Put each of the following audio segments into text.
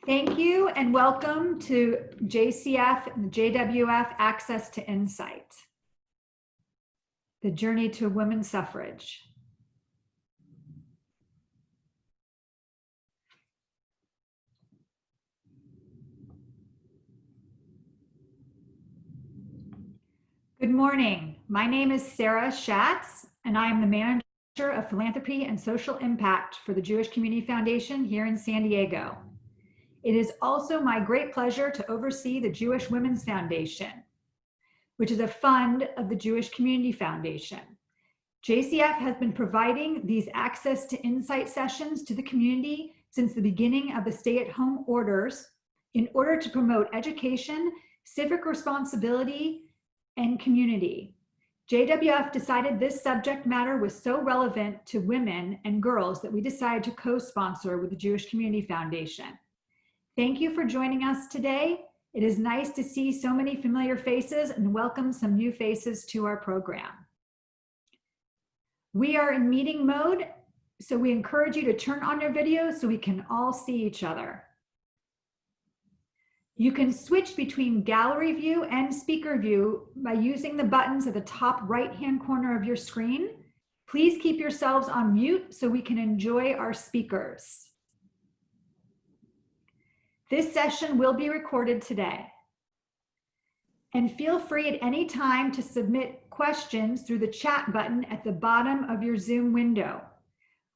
Thank you and welcome to JCF and JWF Access to Insight, the journey to women's suffrage. Good morning. My name is Sarah Schatz, and I am the manager of philanthropy and social impact for the Jewish Community Foundation here in San Diego. It is also my great pleasure to oversee the Jewish Women's Foundation, which is a fund of the Jewish Community Foundation. JCF has been providing these access to insight sessions to the community since the beginning of the stay-at-home orders in order to promote education, civic responsibility, and community. JWF decided this subject matter was so relevant to women and girls that we decided to co-sponsor with the Jewish Community Foundation. Thank you for joining us today. It is nice to see so many familiar faces and welcome some new faces to our program. We are in meeting mode, so we encourage you to turn on your video so we can all see each other. You can switch between gallery view and speaker view by using the buttons at the top right-hand corner of your screen. Please keep yourselves on mute so we can enjoy our speakers. This session will be recorded today. And feel free at any time to submit questions through the chat button at the bottom of your Zoom window.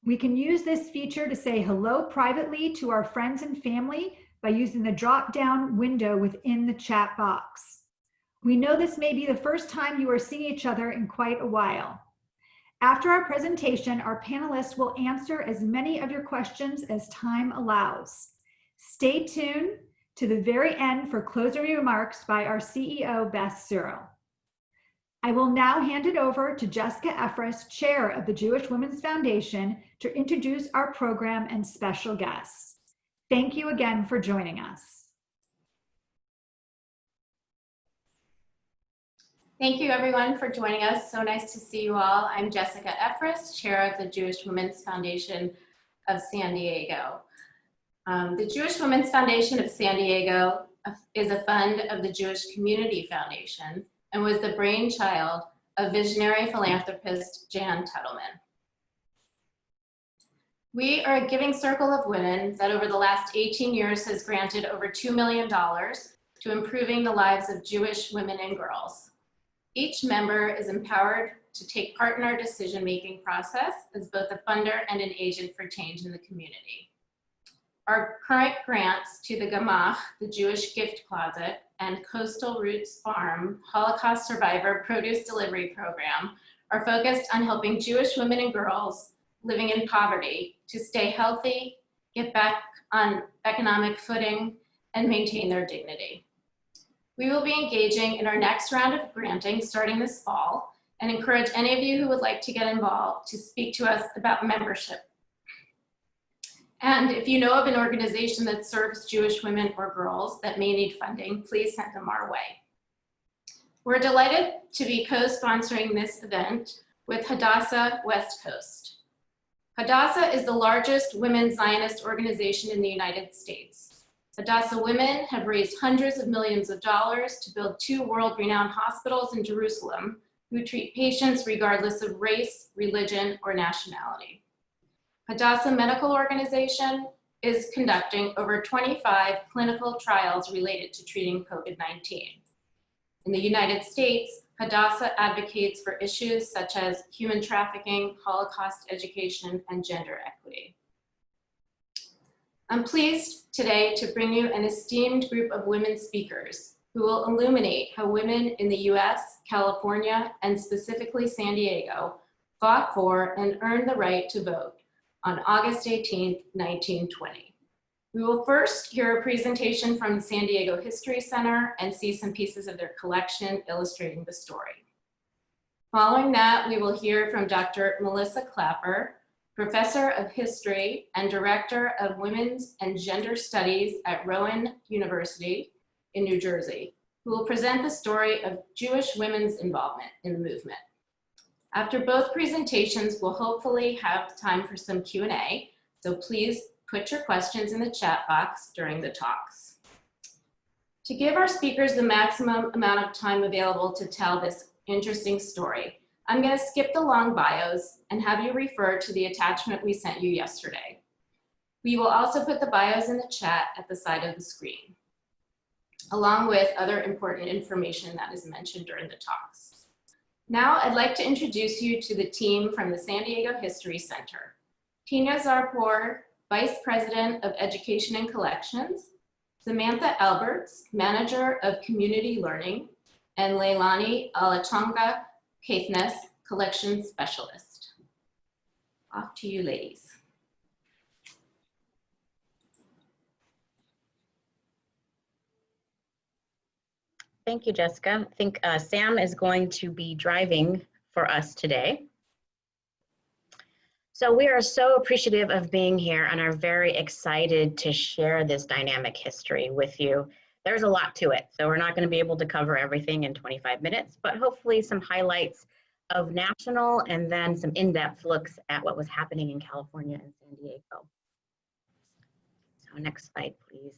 We can use this feature to say hello privately to our friends and family by using the drop-down window within the chat box. We know this may be the first time you are seeing each other in quite a while. After our presentation, our panelists will answer as many of your questions as time allows. Stay tuned to the very end for closing remarks by our CEO, Beth, Searle. I will now hand it over to Jessica Efres, Chair of the Jewish Women's Foundation, to introduce our program and special guests. Thank you again for joining us. Thank you everyone for joining us. So nice to see you all. I'm Jessica Efres, Chair of the Jewish Women's Foundation of San Diego. The Jewish Women's Foundation of San Diego is a fund of the Jewish Community Foundation and was the brainchild of visionary philanthropist Jan Tuttleman. We are a giving circle of women that over the last 18 years has granted over $2 million to improving the lives of Jewish women and girls. Each member is empowered to take part in our decision-making process as both a funder and an agent for change in the community. Our current grants to the Gamach, the Jewish Gift Closet, and Coastal Roots Farm Holocaust Survivor Produce Delivery Program are focused on helping Jewish women and girls living in poverty to stay healthy, get back on economic footing, and maintain their dignity. We will be engaging in our next round of granting starting this fall and encourage any of you who would like to get involved to speak to us about membership. And if you know of an organization that serves Jewish women or girls that may need funding, please send them our way. We're delighted to be co-sponsoring this event with Hadassah West Coast. Hadassah is the largest women's Zionist organization in the United States. Hadassah women have raised hundreds of millions of dollars to build 2 world-renowned hospitals in Jerusalem who treat patients regardless of race, religion, or nationality. Hadassah Medical Organization is conducting over 25 clinical trials related to treating COVID-19. In the United States, Hadassah advocates for issues such as human trafficking, Holocaust education, and gender equity. I'm pleased today to bring you an esteemed group of women speakers who will illuminate how women in the US, California, and specifically San Diego fought for and earned the right to vote on August 18, 1920. We will first hear a presentation from the San Diego History Center and see some pieces of their collection illustrating the story. Following that, we will hear from Dr. Melissa Clapper, Professor of History and Director of Women's and Gender Studies at Rowan University in New Jersey, who will present the story of Jewish women's involvement in the movement. After both presentations, we'll hopefully have time for some Q&A, so please put your questions in the chat box during the talks. To give our speakers the maximum amount of time available to tell this interesting story, I'm going to skip the long bios and have you refer to the attachment we sent you yesterday. We will also put the bios in the chat at the side of the screen, along with other important information that is mentioned during the talks. Now I'd like to introduce you to the team from the San Diego History Center. Tina Zarpour, Vice President of Education and Collections, Samantha Alberts, Manager of Community Learning, and Leilani Alachanga Caithness, Collections Specialist. Off to you, ladies. Thank you, Jessica. I think Sam is going to be driving for us today. So we are so appreciative of being here and are very excited to share this dynamic history with you. There's a lot to it, so we're not going to be able to cover everything in 25 minutes, but hopefully some highlights of national and then some in-depth looks at what was happening in California and San Diego. So next slide, please.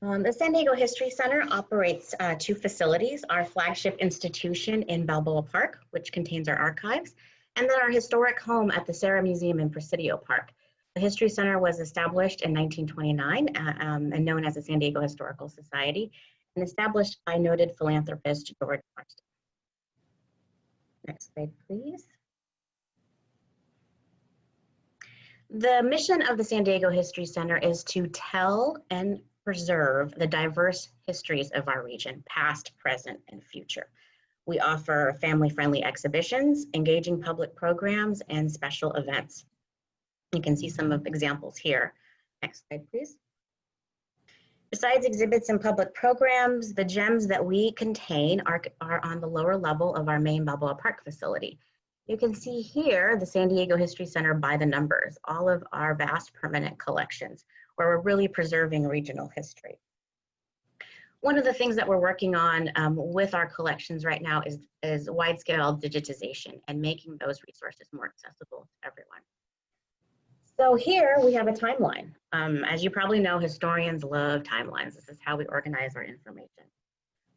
The San Diego History Center operates two facilities, our flagship institution in Balboa Park, which contains our archives, and then our historic home at the Serra Museum in Presidio Park. The History Center was established in 1929 and known as the San Diego Historical Society, and established by noted philanthropist George Marston. Next slide, please. The mission of the San Diego History Center is to tell and preserve the diverse histories of our region, past, present, and future. We offer family-friendly exhibitions, engaging public programs, and special events. You can see some of the examples here. Next slide, please. Besides exhibits and public programs, the gems that we contain are on the lower level of our main Balboa Park facility. You can see here the San Diego History Center by the numbers, all of our vast permanent collections, where we're really preserving regional history. One of the things that we're working on with our collections right now is wide-scale digitization and making those resources more accessible to everyone. So here we have a timeline. As you probably know, historians love timelines. This is how we organize our information.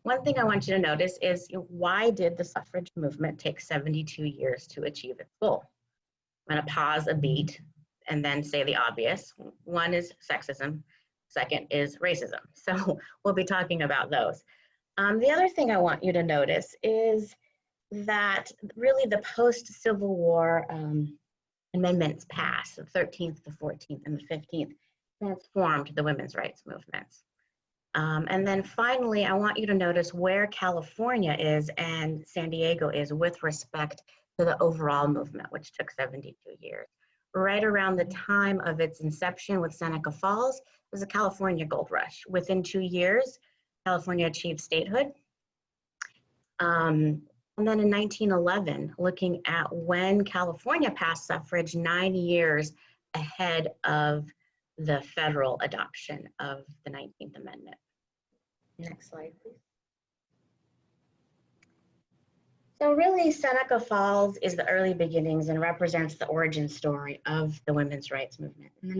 One thing I want you to notice is, why did the suffrage movement take 72 years to achieve its goal? I'm going to pause a beat and then say the obvious. One is sexism. Second is racism. So we'll be talking about those. The other thing I want you to notice is that really the post-Civil War amendments passed, the 13th, the 14th, and the 15th, transformed the women's rights movements. And then finally, I want you to notice where California is and San Diego is with respect to the overall movement, which took 72 years. Right around the time of its inception with Seneca Falls was a California gold rush. Within 2 years, California achieved statehood. And then in 1911, looking at when California passed suffrage, 9 years ahead of the federal adoption of the 19th Amendment. Next slide, please. So really, Seneca Falls is the early beginnings and represents the origin story of the women's rights movement. In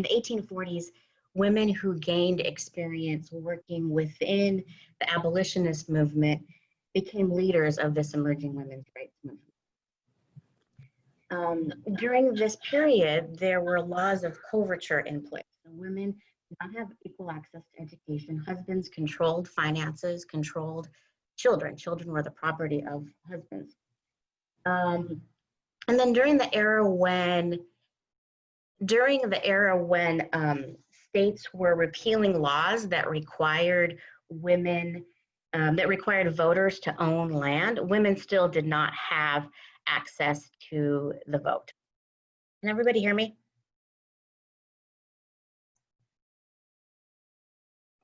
the 1840s, women who gained experience working within the abolitionist movement became leaders of this emerging women's rights movement. During this period, there were laws of coverture in place. So women did not have equal access to education. Husbands controlled finances, controlled children. Children were the property of husbands. And then during the era when states were repealing laws that required women, that required voters to own land, women still did not have access to the vote. Can everybody hear me?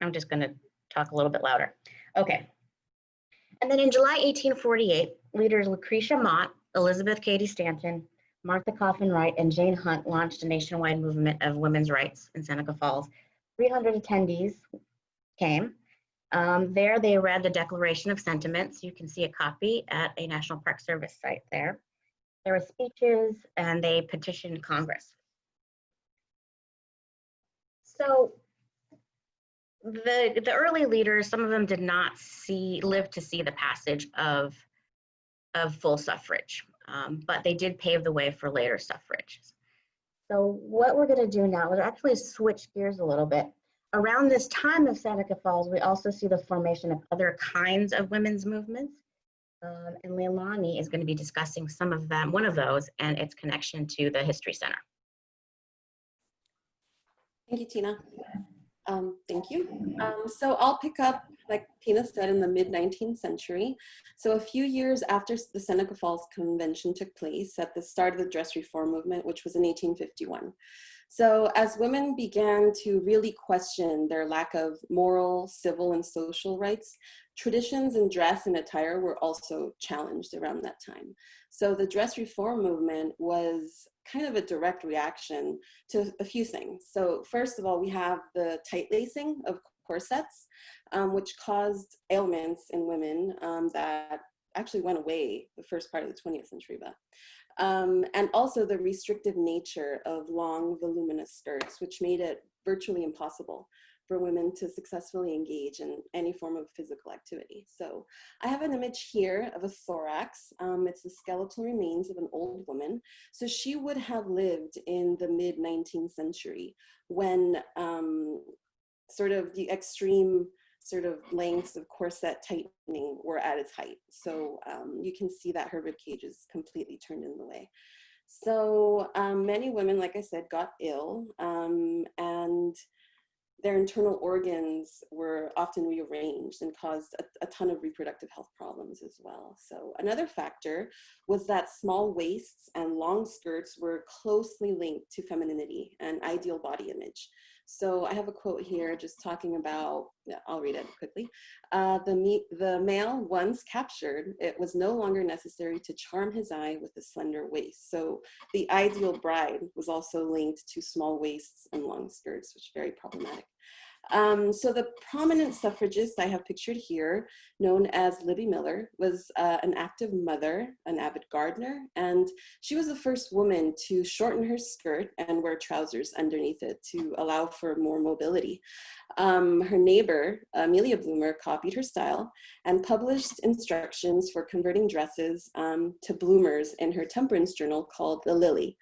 I'm just going to talk a little bit louder. Okay. And then in July 1848, leaders Lucretia Mott, Elizabeth Cady Stanton, Martha Coffin Wright, and Jane Hunt launched a nationwide movement of women's rights in Seneca Falls. 300 attendees came. There they read the Declaration of Sentiments. You can see a copy at a National Park Service site there. There were speeches and they petitioned Congress. So the early leaders, some of them did not live to see the passage of full suffrage, but they did pave the way for later suffrage. So what we're going to do now is actually switch gears a little bit. Around this time of Seneca Falls, we also see the formation of other kinds of women's movements. And Leilani is going to be discussing some of them, one of those, and its connection to the History Center. Thank you, Tina. Thank you. So I'll pick up, like Tina said, in the mid-19th century. So a few years after the Seneca Falls Convention took place, at the start of the dress reform movement, which was in 1851. So as women began to really question their lack of moral, civil, and social rights, traditions in dress and attire were also challenged around that time. So the dress reform movement was kind of a direct reaction to a few things. So first of all, we have the tight lacing of corsets, which caused ailments in women that actually went away the first part of the 20th century, Beth. And also the restrictive nature of long, voluminous skirts, which made it virtually impossible for women to successfully engage in any form of physical activity. So I have an image here of a thorax. It's the skeletal remains of an old woman. So she would have lived in the mid-19th century when sort of the extreme sort of lengths of corset tightening were at its height. So you can see that her rib cage is completely turned in the way. So many women, like I said, got ill, and their internal organs were often rearranged and caused a ton of reproductive health problems as well. So another factor was that small waists and long skirts were closely linked to femininity and ideal body image. So I have a quote here just talking about, I'll read it quickly. The male once captured, it was no longer necessary to charm his eye with a slender waist. So the ideal bride was also linked to small waists and long skirts, which is very problematic. So the prominent suffragist I have pictured here, known as Libby Miller, was an active mother, an avid gardener, and she was the first woman to shorten her skirt and wear trousers underneath it to allow for more mobility. Her neighbor, Amelia Bloomer, copied her style and published instructions for converting dresses to bloomers in her temperance journal called The Lily.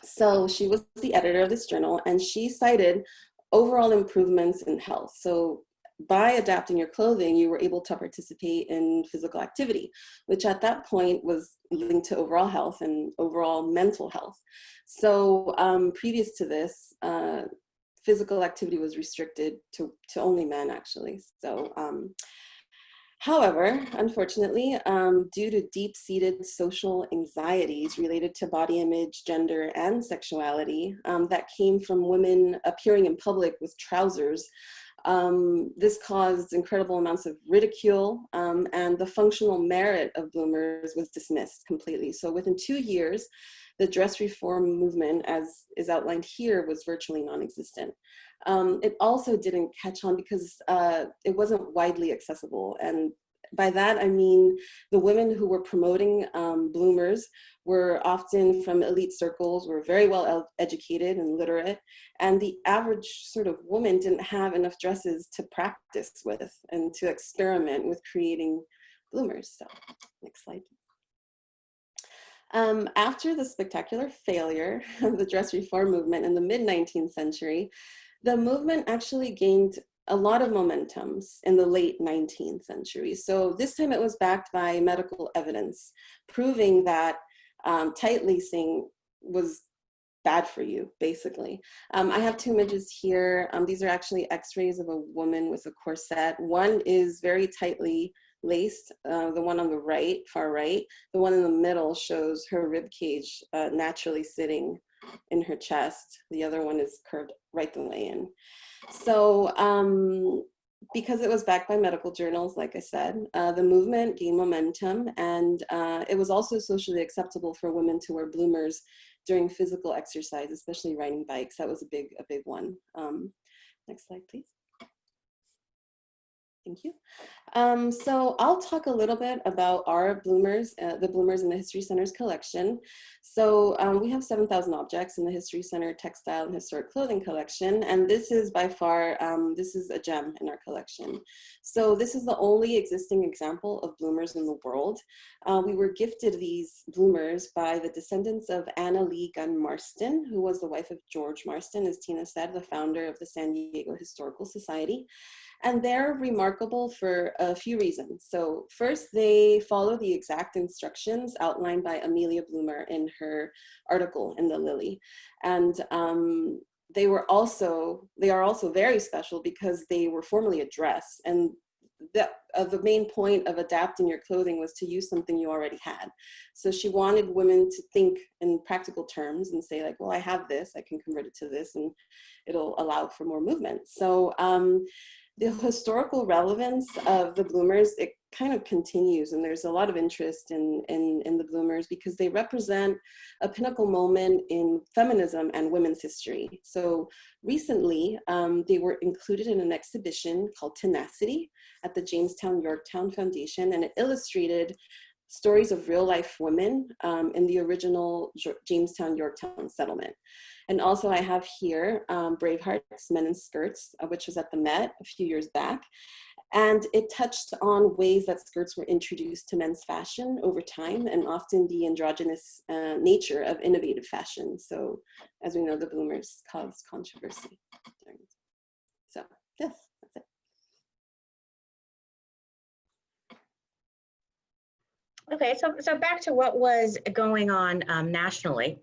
So she was the editor of this journal, and she cited overall improvements in health. So by adapting your clothing, you were able to participate in physical activity, which at that point was linked to overall health and overall mental health. So previous to this, physical activity was restricted to only men, actually. So however, unfortunately, due to deep-seated social anxieties related to body image, gender, and sexuality that came from women appearing in public with trousers, this caused incredible amounts of ridicule, and the functional merit of bloomers was dismissed completely. So within 2 years, the dress reform movement, as is outlined here, was virtually non-existent. It also didn't catch on because it wasn't widely accessible. And by that, I mean the women who were promoting bloomers were often from elite circles, were very well educated and literate, and the average sort of woman didn't have enough dresses to practice with and to experiment with creating bloomers. So next slide. After the spectacular failure of the dress reform movement in the mid-19th century, the movement actually gained a lot of momentum in the late 19th century. So this time it was backed by medical evidence, proving that tight lacing was bad for you, basically. I have two images here. These are actually x-rays of a woman with a corset. One is very tightly laced, the one on the right, far right. The one in the middle shows her rib cage naturally sitting in her chest. The other one is curved right the way in. So because it was backed by medical journals, like I said, the movement gained momentum, and it was also socially acceptable for women to wear bloomers during physical exercise, especially riding bikes. That was a big one. Next slide, please. Thank you. So I'll talk a little bit about our bloomers, the bloomers in the History Center's collection. So we have 7,000 objects in the History Center Textile and Historic Clothing collection, and this is by far, this is a gem in our collection. So this is the only existing example of bloomers in the world. We were gifted these bloomers by the descendants of Anna Lee Gunn Marston, who was the wife of George Marston, as Tina said, the founder of the San Diego Historical Society. And they're remarkable for a few reasons. So first, they follow the exact instructions outlined by Amelia Bloomer in her article in the Lily. And they are also very special because they were formerly a dress. And the main point of adapting your clothing was to use something you already had. So she wanted women to think in practical terms and say like, well, I have this, I can convert it to this, and it'll allow for more movement. So the historical relevance of the bloomers, it kind of continues, and there's a lot of interest in the bloomers because they represent a pinnacle moment in feminism and women's history. So recently, they were included in an exhibition called Tenacity at the Jamestown-Yorktown Foundation, and it illustrated stories of real-life women in the original Jamestown-Yorktown settlement. And also I have here Braveheart's Men in Skirts, which was at the Met a few years back. And it touched on ways that skirts were introduced to men's fashion over time, and often the androgynous nature of innovative fashion. So as we know, the bloomers caused controversy. So yes, that's it. Okay, so back to what was going on nationally.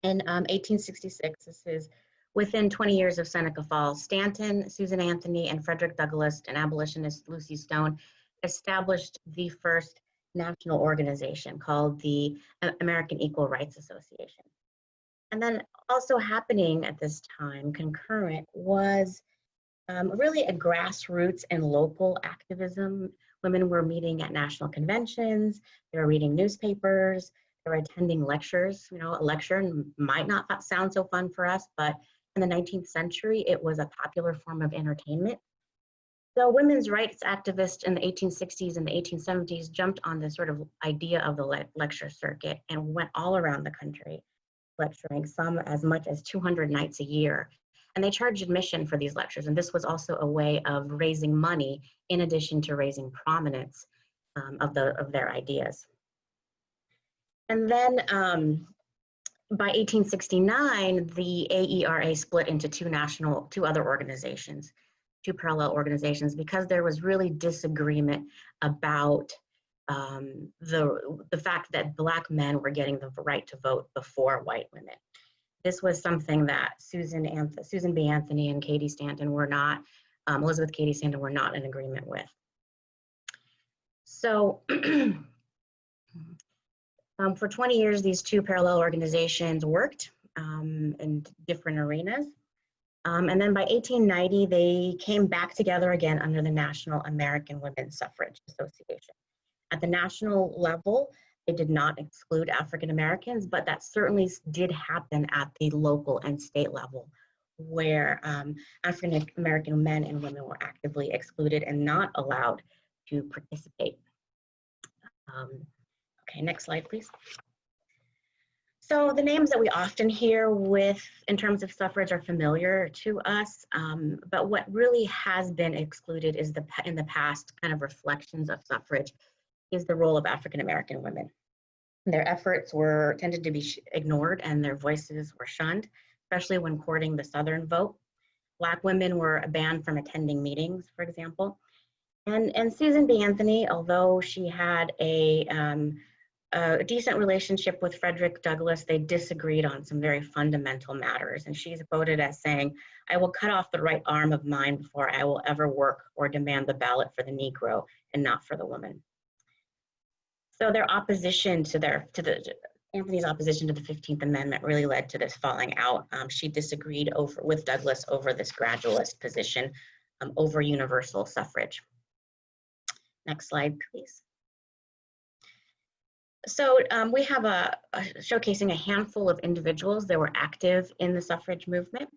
In 1866, this is within 20 years of Seneca Falls, Stanton, Susan Anthony, and Frederick Douglass and abolitionist Lucy Stone established the first national organization called the American Equal Rights Association. And then also happening at this time, concurrent, was really a grassroots and local activism. Women were meeting at national conventions, they were reading newspapers, they were attending lectures. You know, a lecture might not sound so fun for us, but in the 19th century, it was a popular form of entertainment. So women's rights activists in the 1860s and the 1870s jumped on this sort of idea of the lecture circuit and went all around the country lecturing, some as much as 200 nights a year. And they charged admission for these lectures. And this was also a way of raising money in addition to raising prominence of their ideas. And then by 1869, the AERA split into two other organizations, two parallel organizations, because there was really disagreement about the fact that Black men were getting the right to vote before white women. This was something that Susan B. Anthony and Katie Stanton were not, Elizabeth Cady Stanton were not in agreement with. So for 20 years, these two parallel organizations worked in different arenas. And then by 1890, they came back together again under the National American Women's Suffrage Association. At the national level, they did not exclude African Americans, but that certainly did happen at the local and state level, where African American men and women were actively excluded and not allowed to participate. Okay, next slide, please. So the names that we often hear in terms of suffrage are familiar to us, but what really has been excluded is in the past kind of reflections of suffrage is the role of African American women. Their efforts tended to be ignored and their voices were shunned, especially when courting the Southern vote. Black women were banned from attending meetings, for example. And Susan B. Anthony, although she had a decent relationship with Frederick Douglass, they disagreed on some very fundamental matters. And she's quoted as saying, "I will cut off the right arm of mine before I will ever work or demand the ballot for the Negro and not for the woman." So their opposition Anthony's opposition to the 15th Amendment really led to this falling out. She disagreed with Douglass over this gradualist position over universal suffrage. Next slide, please. So we have showcasing a handful of individuals that were active in the suffrage movement.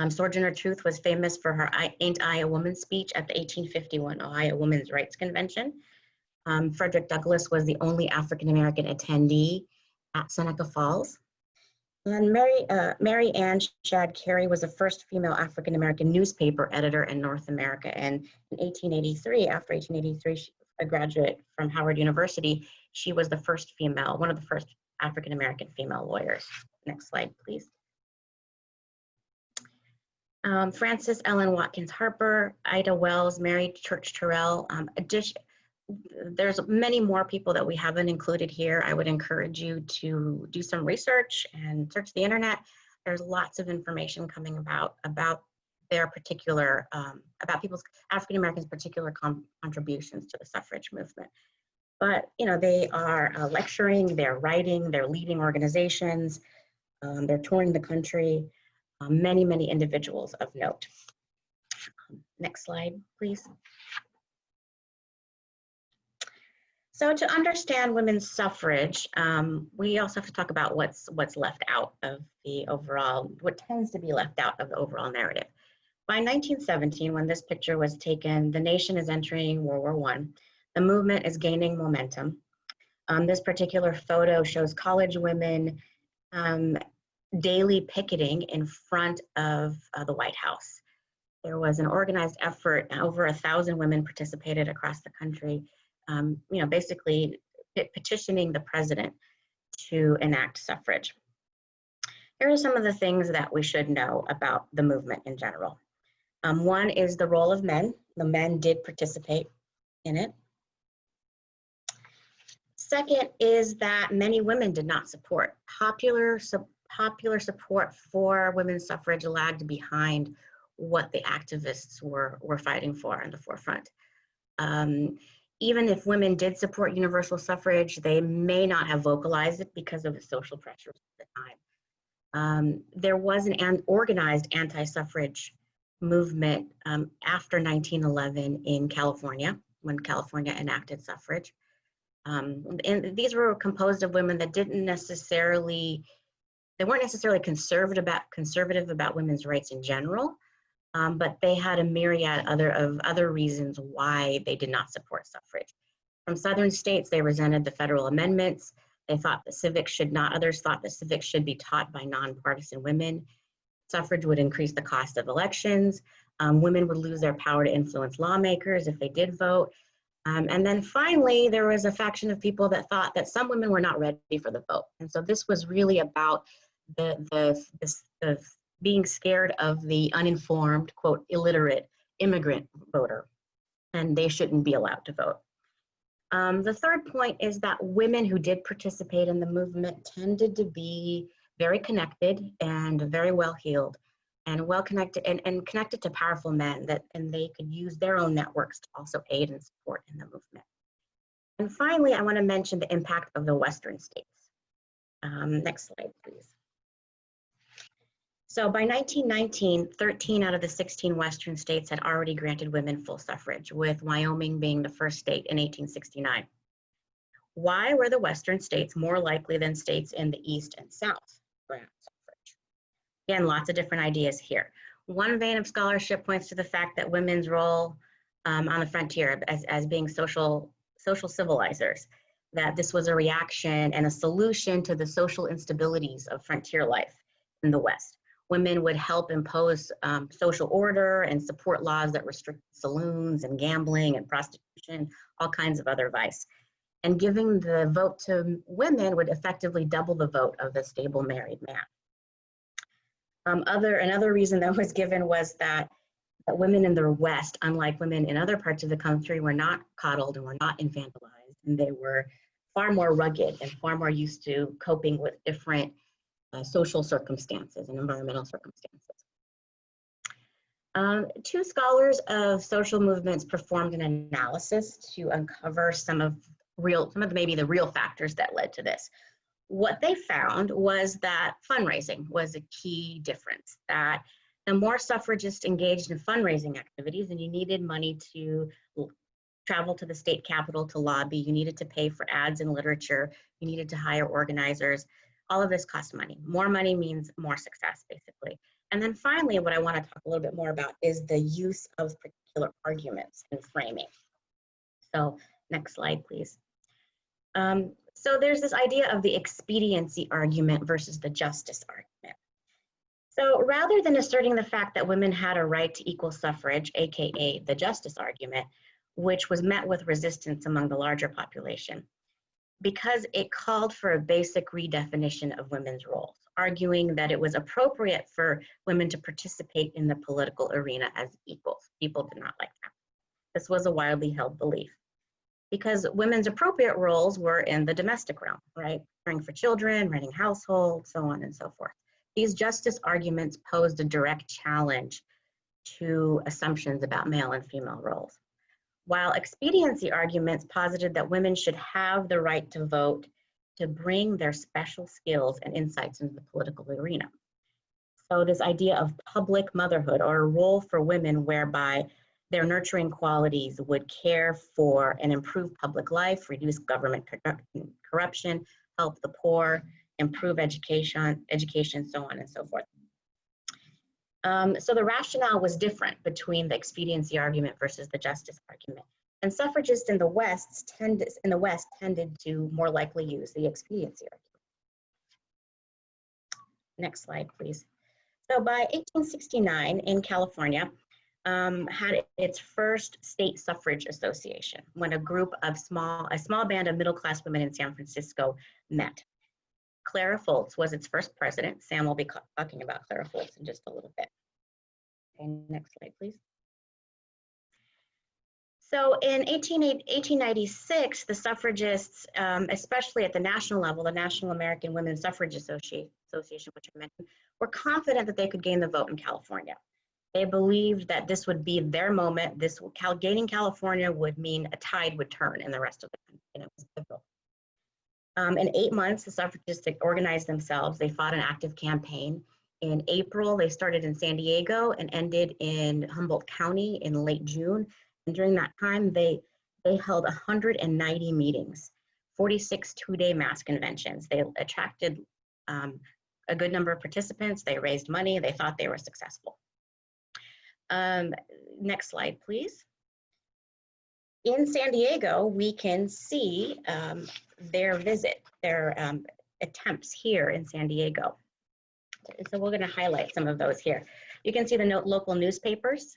Sojourner Truth was famous for her Ain't I a Woman speech at the 1851 Ohio Women's Rights Convention. Frederick Douglass was the only African-American attendee at Seneca Falls. And Mary Ann Shadd Cary was the first female African-American newspaper editor in North America. And in 1883, after 1883, a graduate from Howard University, she was the first female, one of the first African-American female lawyers. Next slide, please. Frances Ellen Watkins Harper, Ida Wells, Mary Church Terrell. There's many more people that we haven't included here. I would encourage you to do some research and search the internet. There's lots of information coming about their particular, about people's, African Americans' particular contributions to the suffrage movement. But, you know, they are lecturing, they're writing, they're leading organizations, they're touring the country. Many, many individuals of note. Next slide, please. So to understand women's suffrage, we also have to talk about what's left out of the overall, what tends to be left out of the overall narrative. By 1917, when this picture was taken, the nation is entering World War I. The movement is gaining momentum. This particular photo shows college women daily picketing in front of the White House. There was an organized effort. Over 1,000 women participated across the country, you know, basically petitioning the president to enact suffrage. Here are some of the things that we should know about the movement in general. One is the role of men. The men did participate in it. Second is that many women did not support. Popular support for women's suffrage lagged behind what the activists were fighting for in the forefront. Even if women did support universal suffrage, they may not have vocalized it because of the social pressures at the time. There was an organized anti-suffrage movement after 1911 in California, when California enacted suffrage. And these were composed of women that they weren't necessarily conservative about women's rights in general, but they had a myriad of other reasons why they did not support suffrage. From southern states, they resented the federal amendments. They thought that others thought that civics should be taught by nonpartisan women. Suffrage would increase the cost of elections. Women would lose their power to influence lawmakers if they did vote. And then finally, there was a faction of people that thought that some women were not ready for the vote. And so this was really about the being scared of the uninformed, quote, illiterate immigrant voter, and they shouldn't be allowed to vote. The third point is that women who did participate in the movement tended to be very connected and very well-heeled and well-connected and connected to powerful men and they could use their own networks to also aid and support in the movement. And finally, I want to mention the impact of the Western states. Next slide, please. So by 1919, 13 out of the 16 Western states had already granted women full suffrage, with Wyoming being the first state in 1869. Why were the Western states more likely than states in the East and South to grant suffrage? Again, lots of different ideas here. One vein of scholarship points to the fact that women's role on the frontier as being social civilizers, that this was a reaction and a solution to the social instabilities of frontier life in the West. Women would help impose social order and support laws that restrict saloons and gambling and prostitution, all kinds of other vice. And giving the vote to women would effectively double the vote of the stable married man. Another reason that was given was that women in the West, unlike women in other parts of the country, were not coddled and were not infantilized, and they were far more rugged and far more used to coping with different social circumstances and environmental circumstances. Two scholars of social movements performed an analysis to uncover some of maybe the real factors that led to this. What they found was that fundraising was a key difference, that the more suffragists engaged in fundraising activities, and you needed money to travel to the state capitol to lobby, you needed to pay for ads and literature, you needed to hire organizers, all of this costs money. More money means more success, basically. And then finally, what I want to talk a little bit more about is the use of particular arguments and framing. So next slide, please. So there's this idea of the expediency argument versus the justice argument. So rather than asserting the fact that women had a right to equal suffrage, AKA the justice argument, which was met with resistance among the larger population, because it called for a basic redefinition of women's roles, arguing that it was appropriate for women to participate in the political arena as equals. People did not like that. This was a widely held belief, because women's appropriate roles were in the domestic realm, right? Caring for children, running households, so on and so forth. These justice arguments posed a direct challenge to assumptions about male and female roles, while expediency arguments posited that women should have the right to vote to bring their special skills and insights into the political arena. So this idea of public motherhood, or a role for women whereby their nurturing qualities would care for and improve public life, reduce government corruption, help the poor, improve education, so on and so forth. So the rationale was different between the expediency argument versus the justice argument. And suffragists in the West tended to more likely use the expediency argument. Next slide, please. So by 1869 in California, had its first state suffrage association when a small band of middle-class women in San Francisco met. Clara Fultz was its first president. Sam will be talking about Clara Fultz in just a little bit. Okay, next slide, please. So in 1896, the suffragists, especially at the national level, the National American Women's Suffrage Association, which I mentioned, were confident that they could gain the vote in California. They believed that this would be their moment. Gaining California would mean a tide would turn in the rest of the country, and it was pivotal. In 8 months, the suffragists organized themselves. They fought an active campaign. In April, they started in San Diego and ended in Humboldt County in late June. And during that time, they held 190 meetings, 46 two-day mass conventions. They attracted a good number of participants. They raised money. They thought they were successful. Next slide, please. In San Diego, we can see their attempts here in San Diego. So we're going to highlight some of those here. You can see the local newspapers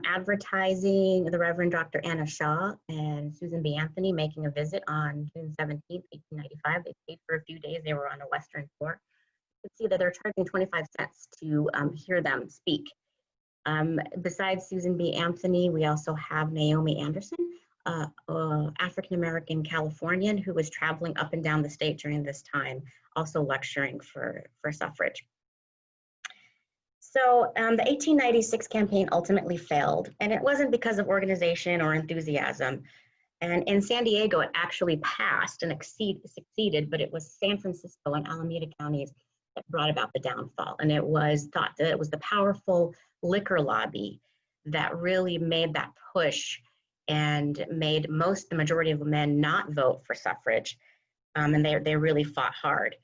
advertising the Reverend Dr. Anna Shaw and Susan B. Anthony making a visit on June 17th, 1895. They stayed for a few days. They were on a Western tour. You can see that they're charging 25 cents to hear them speak. Besides Susan B. Anthony, we also have Naomi Anderson, African-American Californian who was traveling up and down the state during this time, also lecturing for suffrage. So the 1896 campaign ultimately failed, and it wasn't because of organization or enthusiasm. And in San Diego, it actually passed and succeeded, but it was San Francisco and Alameda counties that brought about the downfall. And it was thought that it was the powerful liquor lobby that really made that push and made the majority of men not vote for suffrage. And they really fought hard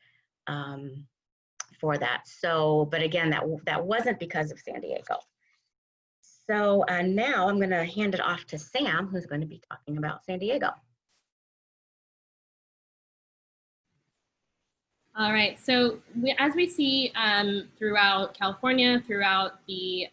for that. So, but again, that wasn't because of San Diego. So now I'm going to hand it off to Sam, who's going to be talking about San Diego. All right, so as we see throughout California, throughout the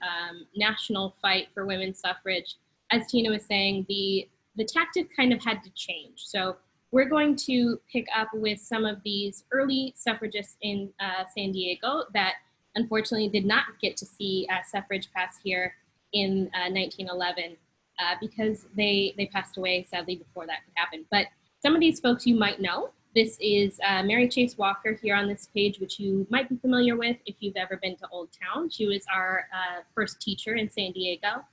national fight for women's suffrage, as Tina was saying, the tactic kind of had to change. So we're going to pick up with some of these early suffragists in San Diego that unfortunately did not get to see suffrage pass here in 1911 because they passed away sadly before that could happen. But some of these folks you might know. This is Mary Chase Walker here on this page, which you might be familiar with if you've ever been to Old Town. She was our first teacher in San Diego.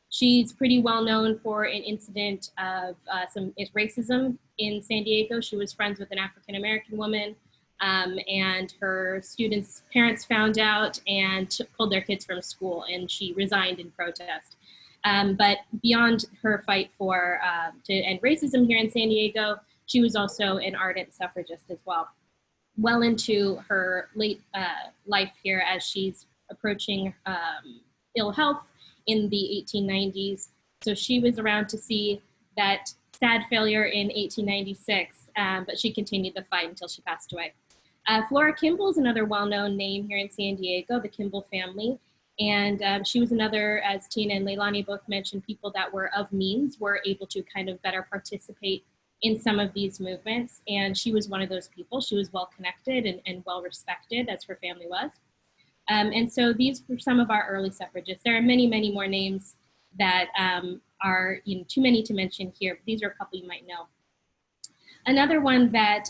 She's pretty well known for an incident of some racism in San Diego. She was friends with an African-American woman, and her students' parents found out and pulled their kids from school, and she resigned in protest. But beyond her fight to end racism here in San Diego, she was also an ardent suffragist as well. Well into her late life here, as she's approaching ill health in the 1890s. So she was around to see that sad failure in 1896, but she continued the fight until she passed away. Flora Kimble is another well-known name here in San Diego, the Kimble family. And she was another, as Tina and Leilani both mentioned, people that were of means were able to kind of better participate in some of these movements. And she was one of those people. She was well-connected and well-respected, as her family was. And so these were some of our early suffragists. There are many, many more names that are too many to mention here, but these are a couple you might know. Another one that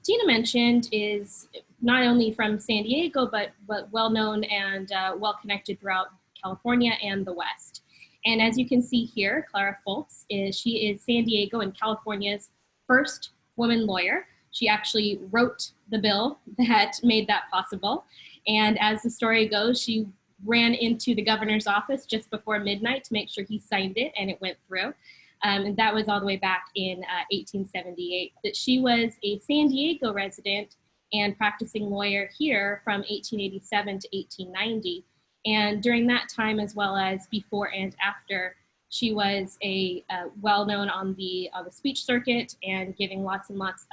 Tina mentioned is not only from San Diego, but well-known and well-connected throughout California and the West. And as you can see here, Clara Fultz she is San Diego and California's first woman lawyer. She actually wrote the bill that made that possible. And as the story goes, she ran into the governor's office just before midnight to make sure he signed it, and it went through. And that was all the way back in 1878. That she was a San Diego resident and practicing lawyer here from 1887 to 1890. And during that time, as well as before and after, she was a well-known on the speech circuit and giving lots and lots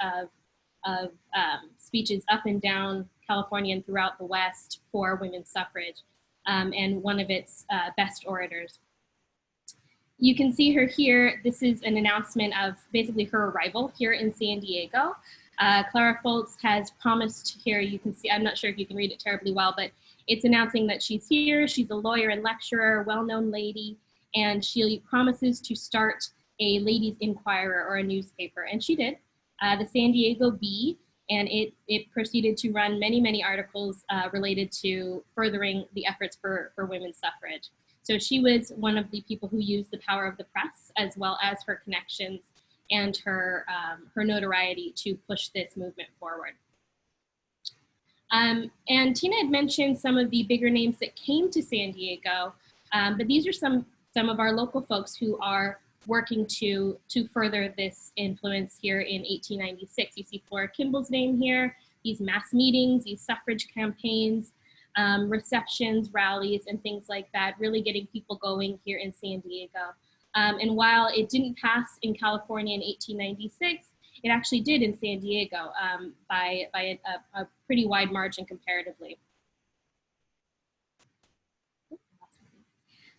of speeches up and down California and throughout the West for women's suffrage, and one of its best orators. You can see her here. This is an announcement of basically her arrival here in San Diego. Clara Fultz has promised here, you can see, I'm not sure if you can read it terribly well, but it's announcing that she's here. She's a lawyer and lecturer, well-known lady, and she promises to start a Ladies' Inquirer or a newspaper, and she did. The San Diego Bee, and it proceeded to run many, many articles related to furthering the efforts for women's suffrage. So she was one of the people who used the power of the press, as well as her connections and her notoriety to push this movement forward. And Tina had mentioned some of the bigger names that came to San Diego, but these are some of our local folks who are working to further this influence here in 1896. You see Flora Kimble's name here, these mass meetings, these suffrage campaigns, receptions, rallies, and things like that, really getting people going here in San Diego. And while it didn't pass in California in 1896, it actually did in San Diego by a pretty wide margin comparatively.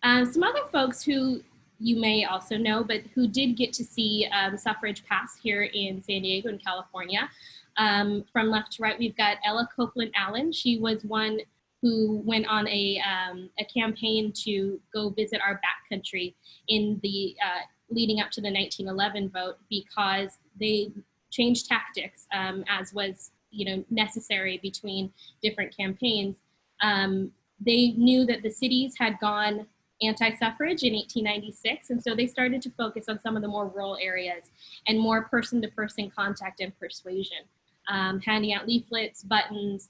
Some other folks who you may also know, but who did get to see suffrage pass here in San Diego and California. From left to right, we've got Ella Copeland Allen. She was one who went on a campaign to go visit our backcountry in the leading up to the 1911 vote, because they changed tactics as was necessary between different campaigns. They knew that the cities had gone anti-suffrage in 1896, and so they started to focus on some of the more rural areas and more person-to-person contact and persuasion, handing out leaflets, buttons,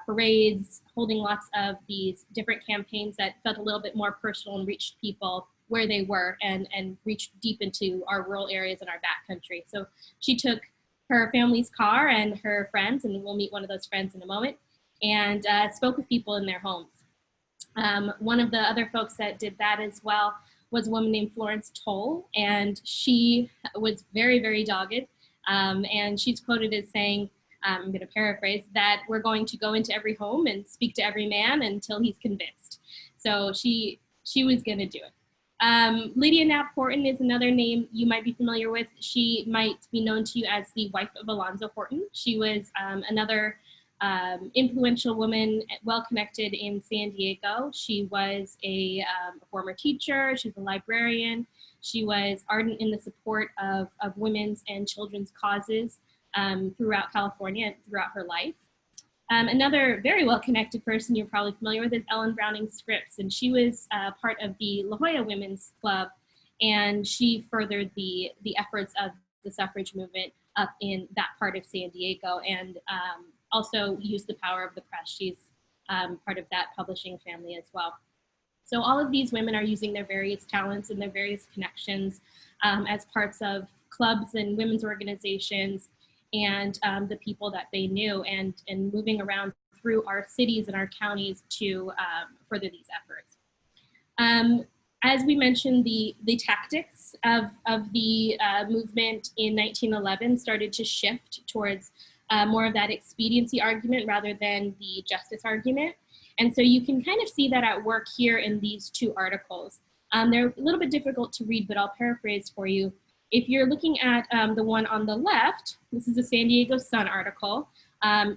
parades, holding lots of these different campaigns that felt a little bit more personal and reached people where they were and reached deep into our rural areas in our backcountry. So she took her family's car and her friends, and we'll meet one of those friends in a moment, and spoke with people in their homes. One of the other folks that did that as well was a woman named Florence Toll, and she was very, very dogged. And she's quoted as saying, I'm going to paraphrase, that we're going to go into every home and speak to every man until he's convinced. So she was going to do it. Lydia Knapp Horton is another name you might be familiar with. She might be known to you as the wife of Alonzo Horton. She was another influential woman, well-connected in San Diego. She was a former teacher. She was a librarian. She was ardent in the support of women's and children's causes throughout California and throughout her life. Another very well-connected person you're probably familiar with is Ellen Browning Scripps, and she was part of the La Jolla Women's Club, and she furthered the efforts of the suffrage movement up in that part of San Diego, and also used the power of the press. She's part of that publishing family as well. So all of these women are using their various talents and their various connections as parts of clubs and women's organizations and the people that they knew, and moving around through our cities and our counties to further these efforts. As we mentioned, the tactics of the movement in 1911 started to shift towards more of that expediency argument rather than the justice argument. And so you can kind of see that at work here in these two articles. They're a little bit difficult to read, but I'll paraphrase for you. If you're looking at the one on the left, this is a San Diego Sun article,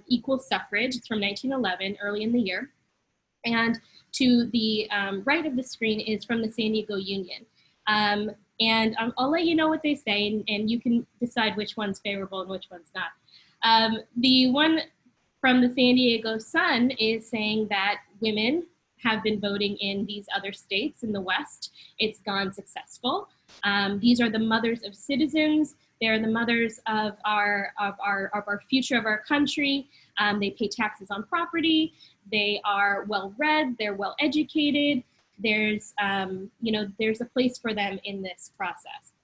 Equal Suffrage, it's from 1911, early in the year. And to the right of the screen is from the San Diego Union. And I'll let you know what they say, and you can decide which one's favorable and which one's not. The one from the San Diego Sun is saying that women have been voting in these other states in the West. It's gone successful. These are the mothers of citizens. They're the mothers of our future of our country. They pay taxes on property. They are well-read. They're well-educated. There's there's a place for them in this process.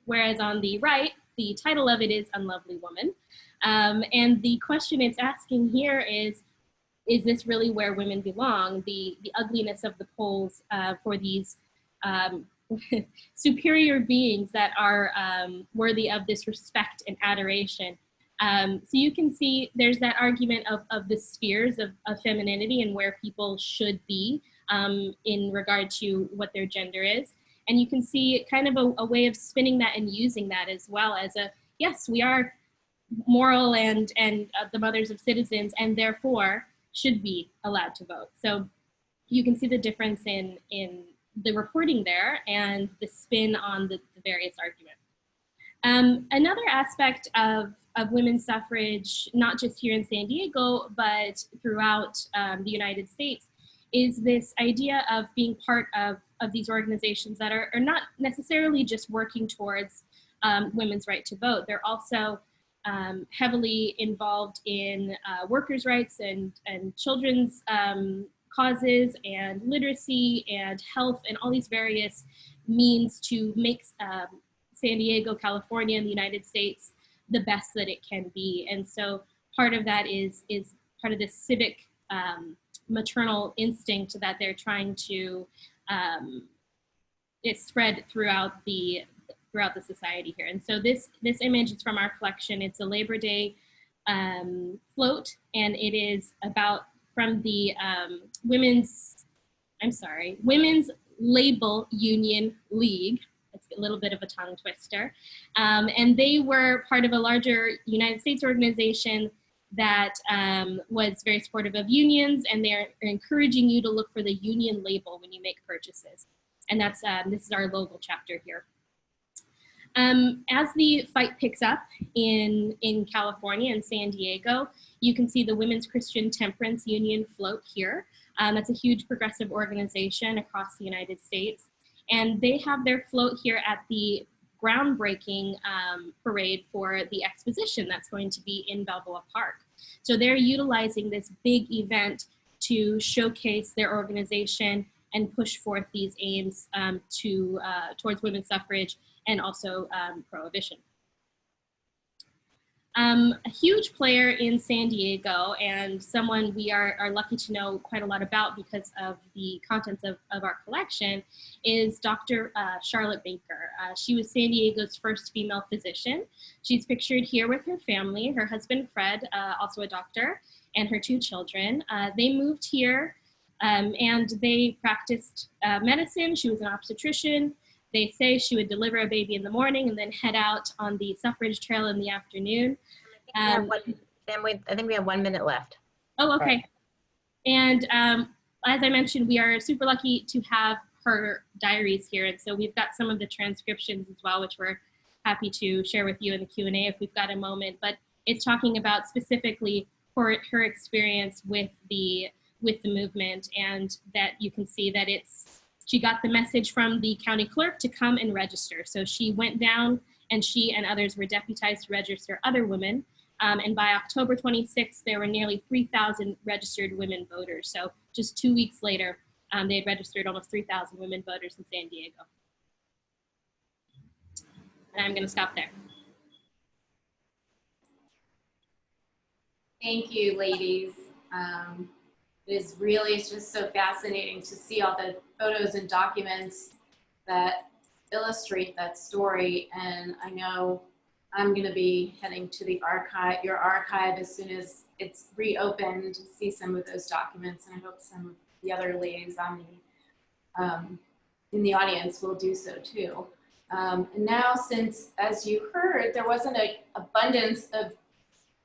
Whereas on the right, the title of it is Unlovely Woman. And the question it's asking here is this really where women belong? The ugliness of the polls for these superior beings that are worthy of this respect and adoration. So you can see there's that argument of the spheres of femininity and where people should be in regard to what their gender is. And you can see kind of a way of spinning that and using that as well as yes, we are moral and the mothers of citizens and therefore should be allowed to vote. So you can see the difference in the reporting there and the spin on the various arguments. Another aspect of women's suffrage, not just here in San Diego, but throughout the United States, is this idea of being part of these organizations that are not necessarily just working towards women's right to vote. They're also heavily involved in workers' rights and children's causes and literacy and health and all these various means to make San Diego, California, and the United States the best that it can be. And so part of that is part of this civic maternal instinct that they're trying to spread throughout the society here. And so this image is from our collection. It's a Labor Day float, and it is from the Women's Label Union League. It's a little bit of a tongue twister. And they were part of a larger United States organization that was very supportive of unions, and they're encouraging you to look for the union label when you make purchases. And that's this is our local chapter here. As the fight picks up in California and San Diego, you can see the Women's Christian Temperance Union float here. That's a huge progressive organization across the United States. And they have their float here at the groundbreaking parade for the exposition that's going to be in Balboa Park. So they're utilizing this big event to showcase their organization and push forth these aims towards women's suffrage and also prohibition. A huge player in San Diego and someone we are lucky to know quite a lot about because of the contents of our collection is Dr. Charlotte Baker. She was San Diego's first female physician. She's pictured here with her family, her husband Fred, also a doctor, and her 2 children. They moved here and they practiced medicine. She was an obstetrician. They say she would deliver a baby in the morning and then head out on the suffrage trail in the afternoon. I think we have 1 minute left. Oh, okay. And as I mentioned, we are super lucky to have her diaries here. And so we've got some of the transcriptions as well, which we're happy to share with you in the Q&A if we've got a moment. But it's talking about specifically her experience with the movement, and that you can see that she got the message from the county clerk to come and register. So she went down and she and others were deputized to register other women. And by October 26th, there were nearly 3,000 registered women voters. So just 2 weeks later, they had registered almost 3,000 women voters in San Diego. And I'm gonna stop there. Thank you, ladies. It is really just so fascinating to see all the photos and documents that illustrate that story. And I know I'm going to be heading to the archive, your archive, as soon as it's reopened to see some of those documents. And I hope some of the other ladies on in the audience will do so too. And now, since, as you heard, there wasn't an abundance of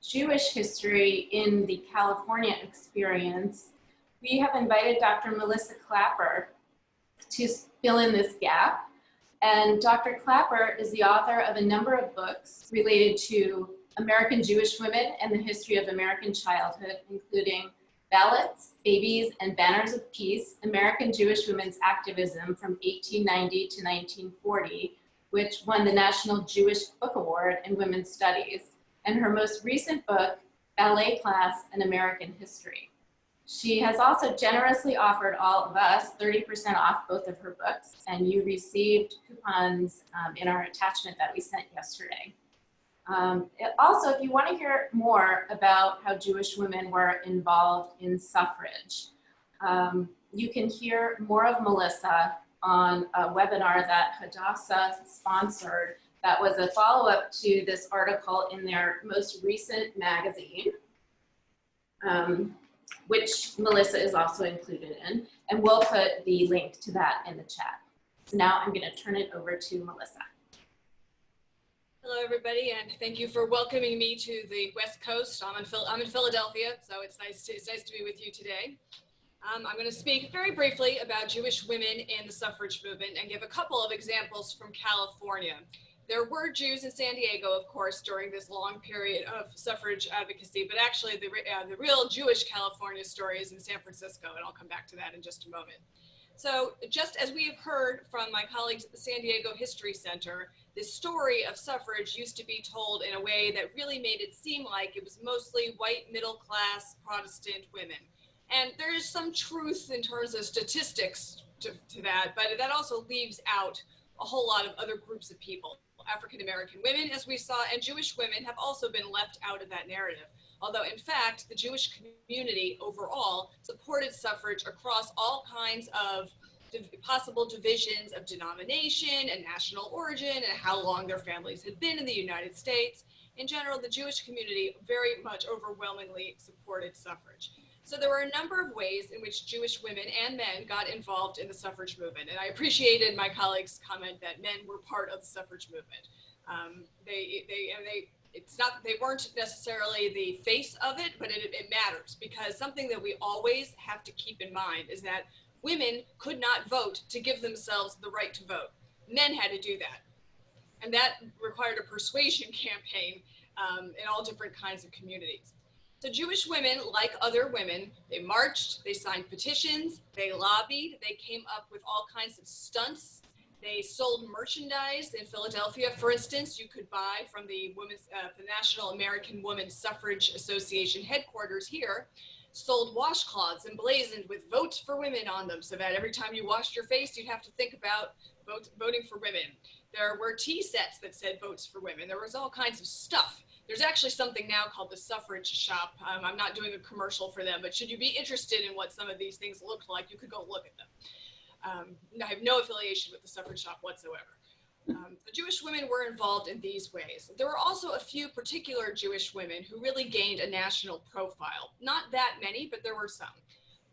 Jewish history in the California experience, we have invited Dr. Melissa Clapper to fill in this gap. And Dr. Clapper is the author of a number of books related to American Jewish women and the history of American childhood, including Ballots, Babies, and Banners of Peace, American Jewish Women's Activism from 1890 to 1940, which won the National Jewish Book Award in Women's Studies, and her most recent book, Ballet Class and American History. She has also generously offered all of us 30% off both of her books, and you received coupons in our attachment that we sent yesterday. Also, if you want to hear more about how Jewish women were involved in suffrage, you can hear more of Melissa on a webinar that Hadassah sponsored that was a follow-up to this article in their most recent magazine, which Melissa is also included in, and we'll put the link to that in the chat. So now I'm going to turn it over to Melissa. Hello, everybody, and thank you for welcoming me to the West Coast. I'm in Philadelphia, so it's nice to be with you today. I'm going to speak very briefly about Jewish women in the suffrage movement and give a couple of examples from California. There were Jews in San Diego, of course, during this long period of suffrage advocacy, but actually the real Jewish California story is in San Francisco, and I'll come back to that in just a moment. So just as we have heard from my colleagues at the San Diego History Center, the story of suffrage used to be told in a way that really made it seem like it was mostly white, middle-class Protestant women. And there is some truth in terms of statistics to that, but that also leaves out a whole lot of other groups of people. African-American women, as we saw, and Jewish women have also been left out of that narrative. Although, in fact, the Jewish community overall supported suffrage across all kinds of possible divisions of denomination and national origin and how long their families had been in the United States. In general, the Jewish community very much overwhelmingly supported suffrage. So there were a number of ways in which Jewish women and men got involved in the suffrage movement. And I appreciated my colleague's comment that men were part of the suffrage movement. It's not that they weren't necessarily the face of it, but it matters, because something that we always have to keep in mind is that women could not vote to give themselves the right to vote. Men had to do that. And that required a persuasion campaign in all different kinds of communities. So Jewish women, like other women, they marched, they signed petitions, they lobbied, they came up with all kinds of stunts. They sold merchandise. In Philadelphia, for instance, you could buy from the National American Women's Suffrage Association headquarters here, sold washcloths emblazoned with "Vote for Women" on them, so that every time you washed your face, you'd have to think about voting for women. There were tea sets that said "Votes for Women." There was all kinds of stuff. There's actually something now called the Suffrage Shop. I'm not doing a commercial for them, but should you be interested in what some of these things looked like, you could go look at them. I have no affiliation with the Suffrage Shop whatsoever. The Jewish women were involved in these ways. There were also a few particular Jewish women who really gained a national profile. Not that many, but there were some.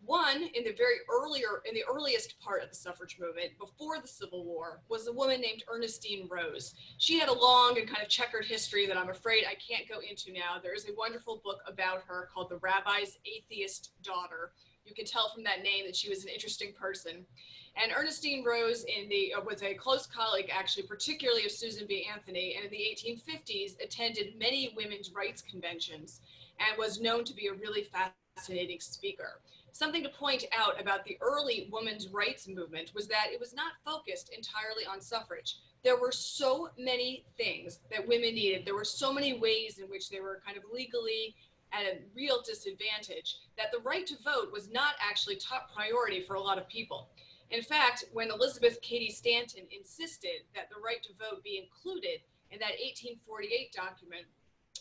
One, in the earliest part of the suffrage movement, before the Civil War, was a woman named Ernestine Rose. She had a long and kind of checkered history that I'm afraid I can't go into now. There is a wonderful book about her called The Rabbi's Atheist Daughter. You can tell from that name that she was an interesting person. And Ernestine Rose was a close colleague, actually, particularly of Susan B. Anthony, and in the 1850s attended many women's rights conventions and was known to be a really fascinating speaker. Something to point out about the early women's rights movement was that it was not focused entirely on suffrage. There were so many things that women needed. There were so many ways in which they were kind of legally at a real disadvantage that the right to vote was not actually top priority for a lot of people. In fact, when Elizabeth Cady Stanton insisted that the right to vote be included in that 1848 document,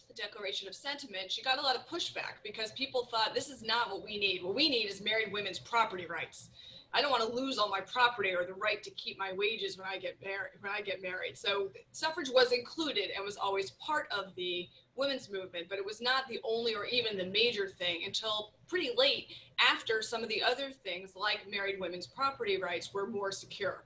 the Declaration of Sentiment, she got a lot of pushback because people thought this is not what we need. What we need is married women's property rights. I don't want to lose all my property or the right to keep my wages when I get married. So suffrage was included and was always part of the women's movement, but it was not the only or even the major thing until pretty late, after some of the other things like married women's property rights were more secure.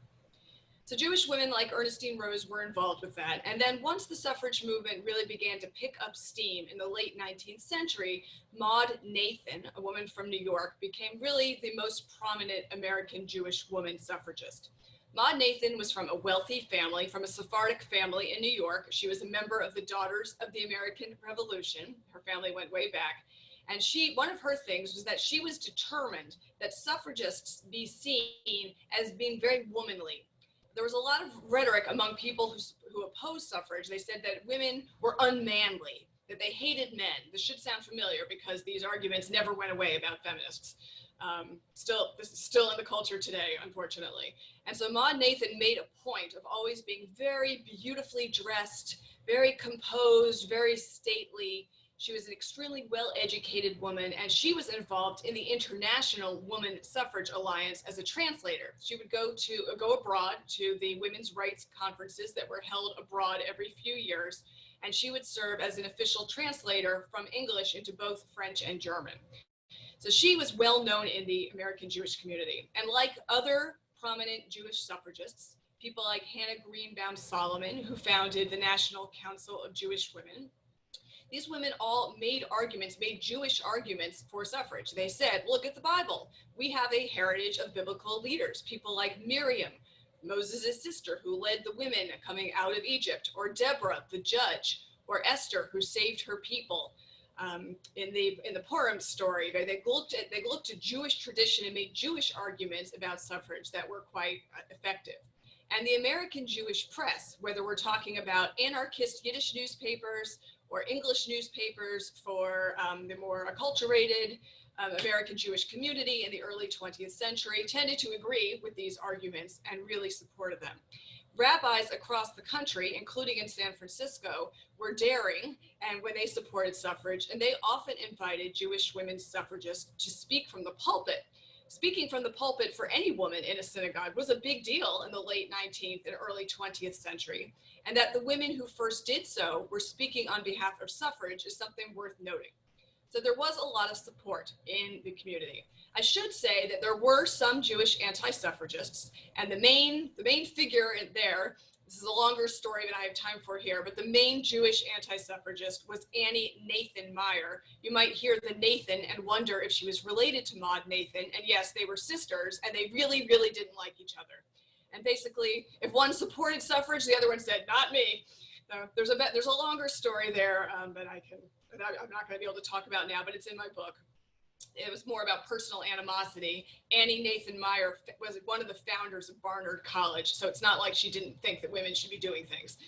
So Jewish women like Ernestine Rose were involved with that. And then once the suffrage movement really began to pick up steam in the late 19th century, Maude Nathan, a woman from New York, became really the most prominent American Jewish woman suffragist. Maude Nathan was from a wealthy family, from a Sephardic family in New York. She was a member of the Daughters of the American Revolution. Her family went way back. And one of her things was that she was determined that suffragists be seen as being very womanly. There was a lot of rhetoric among people who opposed suffrage. They said that women were unmanly, that they hated men. This should sound familiar because these arguments never went away about feminists. This is still in the culture today, unfortunately. And so Maude Nathan made a point of always being very beautifully dressed, very composed, very stately. She was an extremely well-educated woman, and she was involved in the International Woman Suffrage Alliance as a translator. She would go abroad to the women's rights conferences that were held abroad every few years, and she would serve as an official translator from English into both French and German. So she was well known in the American Jewish community. And like other prominent Jewish suffragists, people like Hannah Greenbaum Solomon, who founded the National Council of Jewish Women, these women all made Jewish arguments for suffrage. They said, look at the Bible. We have a heritage of biblical leaders, people like Miriam, Moses' sister, who led the women coming out of Egypt, or Deborah, the judge, or Esther, who saved her people. In the Purim story, they looked to Jewish tradition and made Jewish arguments about suffrage that were quite effective. And the American Jewish press, whether we're talking about anarchist Yiddish newspapers or English newspapers for the more acculturated American Jewish community in the early 20th century, tended to agree with these arguments and really supported them. Rabbis across the country, including in San Francisco, were daring, and when they supported suffrage, and they often invited Jewish women suffragists to speak from the pulpit. Speaking from the pulpit for any woman in a synagogue was a big deal in the late 19th and early 20th century, and that the women who first did so were speaking on behalf of suffrage is something worth noting. So there was a lot of support in the community. I should say that there were some Jewish anti-suffragists, and the main figure in there, this is a longer story than I have time for here, but the main Jewish anti-suffragist was Annie Nathan Meyer. You might hear the Nathan and wonder if she was related to Maude Nathan, and yes, they were sisters, and they really, really didn't like each other. And basically, if one supported suffrage, the other one said, not me. So there's a longer story there that I'm not going to be able to talk about now, but it's in my book. It was more about personal animosity. Annie Nathan Meyer was one of the founders of Barnard College, so it's not like she didn't think that women should be doing things.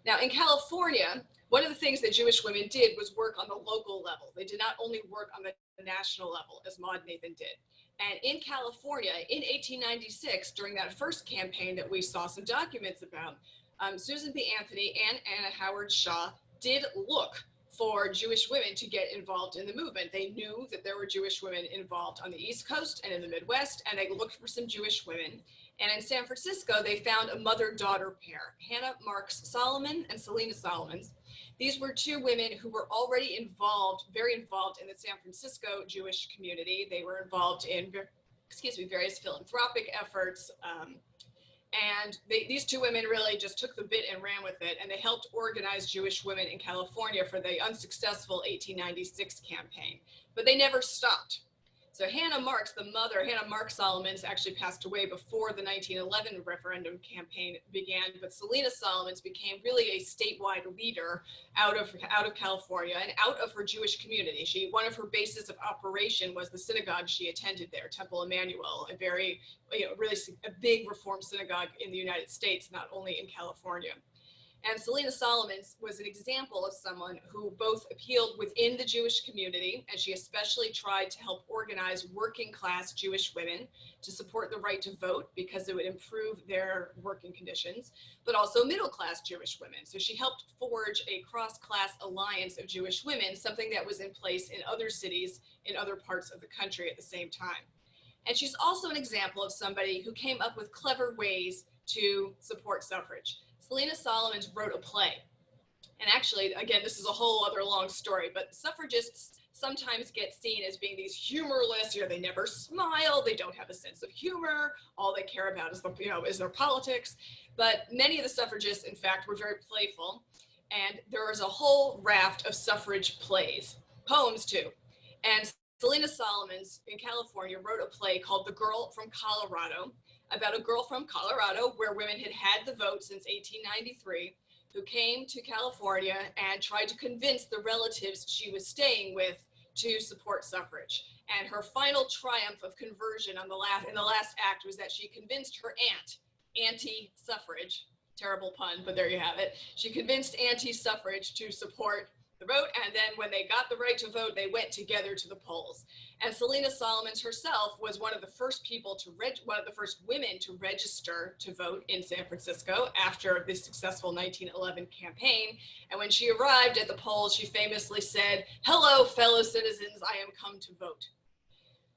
Now, in California, one of the things that Jewish women did was work on the local level. They did not only work on the national level, as Maude Nathan did. And in California, in 1896, during that first campaign that we saw some documents about, Susan B. Anthony and Anna Howard Shaw did look for Jewish women to get involved in the movement. They knew that there were Jewish women involved on the East Coast and in the Midwest, and they looked for some Jewish women. And in San Francisco, they found a mother-daughter pair, Hannah Marks Solomon and Selena Solomons. These were two women who were already very involved in the San Francisco Jewish community. They were involved in, various philanthropic efforts. And these two women really just took the bit and ran with it, and they helped organize Jewish women in California for the unsuccessful 1896 campaign. But they never stopped. So Hannah Marks, the mother, Hannah Marks Solomons, actually passed away before the 1911 referendum campaign began, but Selena Solomons became really a statewide leader out of California and out of her Jewish community. One of her bases of operation was the synagogue she attended there, Temple Emmanuel, a really a big Reform synagogue in the United States, not only in California. And Selena Solomons was an example of someone who both appealed within the Jewish community, and she especially tried to help organize working class Jewish women to support the right to vote because it would improve their working conditions, but also middle class Jewish women. So she helped forge a cross-class alliance of Jewish women, something that was in place in other cities in other parts of the country at the same time. And she's also an example of somebody who came up with clever ways to support suffrage. Selena Solomons wrote a play. And actually, again, this is a whole other long story, but suffragists sometimes get seen as being these humorless, they never smile, they don't have a sense of humor, all they care about is, is their politics. But many of the suffragists, in fact, were very playful. And there was a whole raft of suffrage plays, poems too. And Selena Solomons in California wrote a play called The Girl from Colorado, about a girl from Colorado where women had had the vote since 1893, who came to California and tried to convince the relatives she was staying with to support suffrage. And her final triumph of conversion in the last act was that she convinced her aunt, anti-suffrage, terrible pun, but there you have it. She convinced anti-suffrage to support the vote, and then when they got the right to vote, they went together to the polls. And Selena Solomons herself was one of the first women to register to vote in San Francisco after the successful 1911 campaign. And when she arrived at the polls, she famously said, "Hello, fellow citizens, I am come to vote."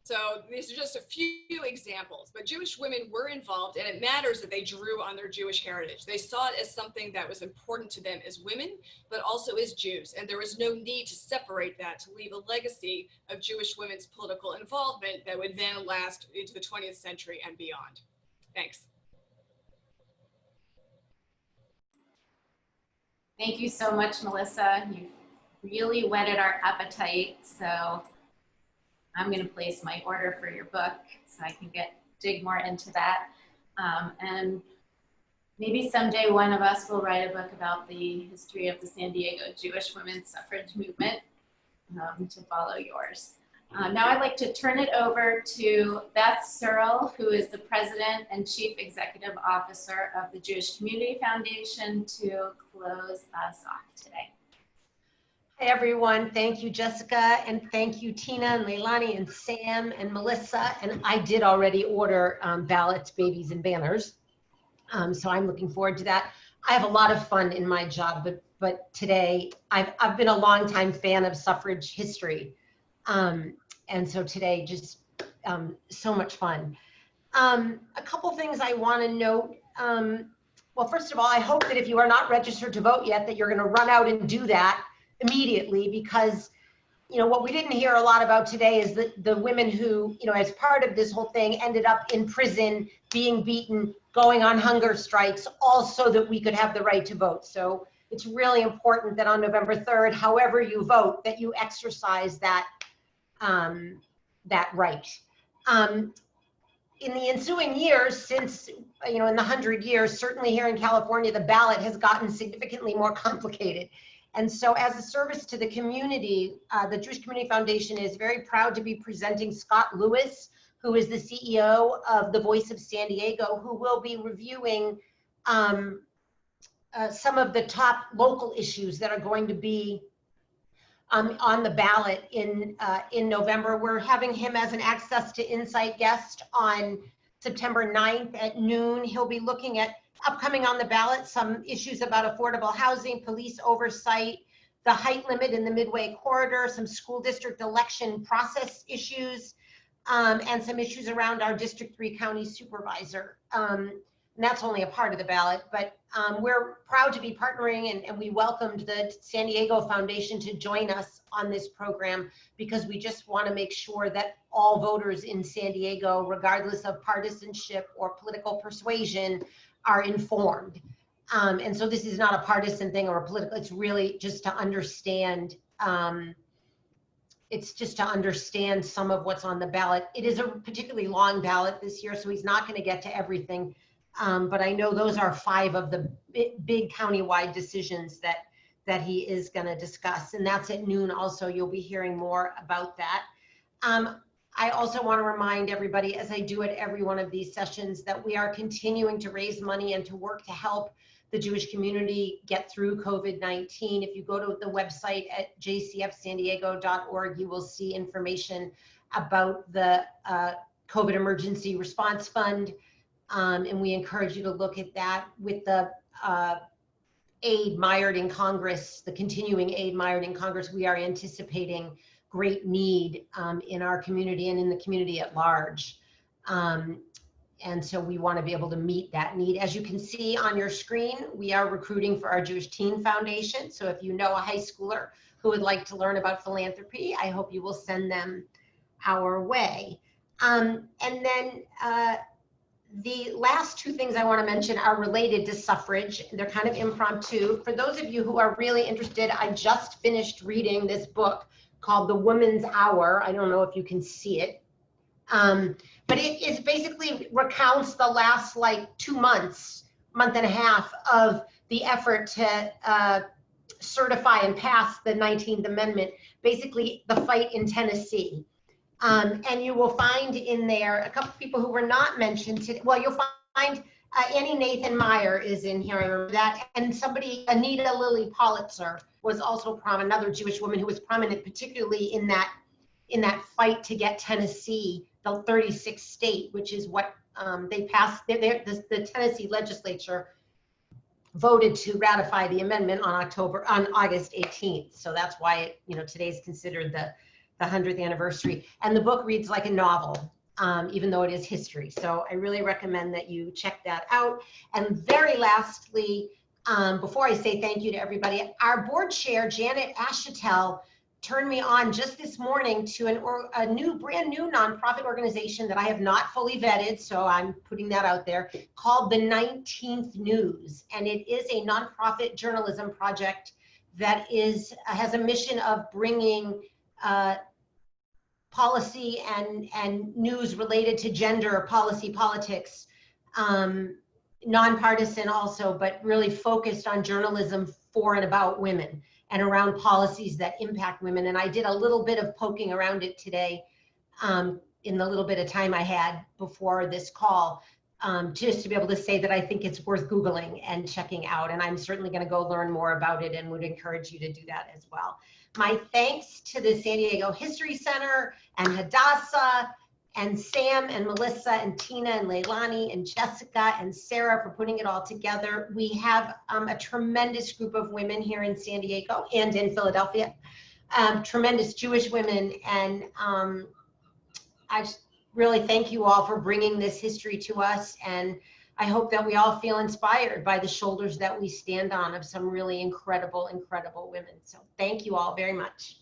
So these are just a few examples, but Jewish women were involved, and it matters that they drew on their Jewish heritage. They saw it as something that was important to them as women, but also as Jews. And there was no need to separate that, to leave a legacy of Jewish women's political involvement that would then last into the 20th century and beyond. Thanks. Thank you so much, Melissa. You really whetted our appetite. So I'm going to place my order for your book so I can dig more into that. And maybe someday one of us will write a book about the history of the San Diego Jewish women's suffrage movement to follow yours. Now I'd like to turn it over to Beth Searle, who is the President and Chief Executive Officer of the Jewish Community Foundation, to close us off today. Hi, everyone. Thank you, Jessica, and thank you, Tina and Leilani and Sam and Melissa. And I did already order ballots, babies, and banners. So I'm looking forward to that. I have a lot of fun in my job, but today I've been a longtime fan of suffrage history. And so today, just so much fun. A couple things I want to note. Well, first of all, I hope that if you are not registered to vote yet, that you're going to run out and do that immediately, because what we didn't hear a lot about today is that the women who, as part of this whole thing, ended up in prison, being beaten, going on hunger strikes, all so that we could have the right to vote. So it's really important that on November 3rd, however you vote, that you exercise that right. In the ensuing years, since, in the 100 years, certainly here in California, the ballot has gotten significantly more complicated. And so as a service to the community, the Jewish Community Foundation is very proud to be presenting Scott Lewis, who is the CEO of the Voice of San Diego, who will be reviewing some of the top local issues that are going to be on the ballot in November. We're having him as an Access to Insight guest on September 9th at noon. He'll be looking at upcoming on the ballot, some issues about affordable housing, police oversight, the height limit in the Midway corridor, some school district election process issues, and some issues around our District 3 county supervisor. And that's only a part of the ballot, but we're proud to be partnering, and we welcomed the San Diego Foundation to join us on this program, because we just want to make sure that all voters in San Diego, regardless of partisanship or political persuasion, are informed. And so this is not a partisan thing or a political, it's really just to understand, some of what's on the ballot. It is a particularly long ballot this year, so he's not going to get to everything. But I know those are 5 of the big countywide decisions that he is going to discuss. And that's at noon also. You'll be hearing more about that. I also want to remind everybody, as I do at every one of these sessions, that we are continuing to raise money and to work to help the Jewish community get through COVID-19. If you go to the website at jcfsandiego.org, you will see information about the COVID Emergency Response Fund. And we encourage you to look at that. With the aid mired in Congress, the continuing aid mired in Congress, we are anticipating great need in our community and in the community at large. And so we want to be able to meet that need. As you can see on your screen, we are recruiting for our Jewish Teen Foundation. So if you know a high schooler who would like to learn about philanthropy, I hope you will send them our way. And then the last two things I want to mention are related to suffrage. They're kind of impromptu. For those of you who are really interested, I just finished reading this book called The Woman's Hour. I don't know if you can see it. But it is basically recounts the last like 2 months, month and a half of the effort to certify and pass the 19th Amendment, basically the fight in Tennessee. And you will find in there a couple of people who were not mentioned today. Well, you'll find Annie Nathan Meyer is in here, I remember that. And somebody, Anita Lily Politzer, was also another Jewish woman who was prominent, particularly in that fight to get Tennessee, the 36th state, which is what they passed. The Tennessee legislature voted to ratify the amendment on August 18th. So that's why today is considered the 100th anniversary. And the book reads like a novel, even though it is history. So I really recommend that you check that out. And very lastly, before I say thank you to everybody, our board chair, Janet Ashetel, turned me on just this morning to a brand new nonprofit organization that I have not fully vetted, so I'm putting that out there, called the 19th News. And it is a nonprofit journalism project that has a mission of bringing policy and news related to gender, policy, politics, nonpartisan also, but really focused on journalism for and about women and around policies that impact women. And I did a little bit of poking around it today in the little bit of time I had before this call, just to be able to say that I think it's worth Googling and checking out. And I'm certainly going to go learn more about it and would encourage you to do that as well. My thanks to the San Diego History Center and Hadassah and Sam and Melissa and Tina and Leilani and Jessica and Sarah for putting it all together. We have a tremendous group of women here in San Diego and in Philadelphia, tremendous Jewish women. And I really thank you all for bringing this history to us. And I hope that we all feel inspired by the shoulders that we stand on of some really incredible, incredible women. So thank you all very much.